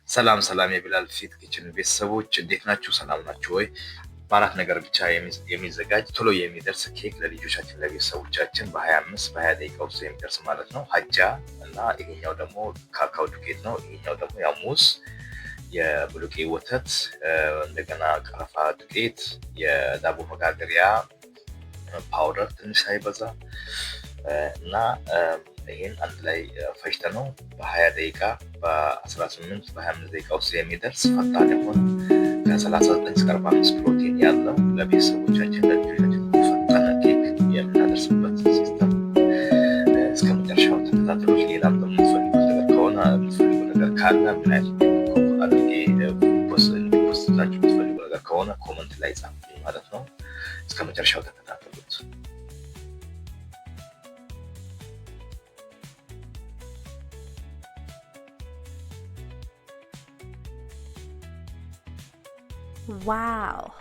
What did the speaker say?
ሰላም ሰላም የቢላል ፊት ኪችን ቤተሰቦች እንዴት ናችሁ? ሰላም ናችሁ ወይ? በአራት ነገር ብቻ የሚዘጋጅ ቶሎ የሚደርስ ኬክ ለልጆቻችን ለቤተሰቦቻችን በ25 በ20 ደቂቃ ውስጥ የሚደርስ ማለት ነው። ሀጃ እና ይሄኛው ደግሞ ካካው ዱቄት ነው። ይሄኛው ደግሞ ያው ሙዝ፣ የብሉቄ ወተት፣ እንደገና ቀረፋ ዱቄት፣ የዳቦ መጋገሪያ ፓውደር ትንሽ ሳይበዛ እና ይሄን አንድ ላይ ፈጭተ ነው በ20 ደቂቃ በ18 በ25 ደቂቃ ውስጥ የሚደርስ ፈጣን የሆነ ከ39 እስከ 45 ፕሮቲን ያለው ለቤተሰቦቻችን ለልጆቻችን ፈጣን ኬክ የምናደርስበት ሲስተም እስከ መጨረሻው ተከታተሉት። ሌላም የምትፈልጉት ነገር ከሆነ የምትፈልጉ ነገር ካለ ምን አይነት አድርጌ ፖስላችሁ የምትፈልጉ ነገር ከሆነ ኮመንት ላይ ጻፉ ማለት ነው። እስከ መጨረሻው ተከታተሉት። Wow.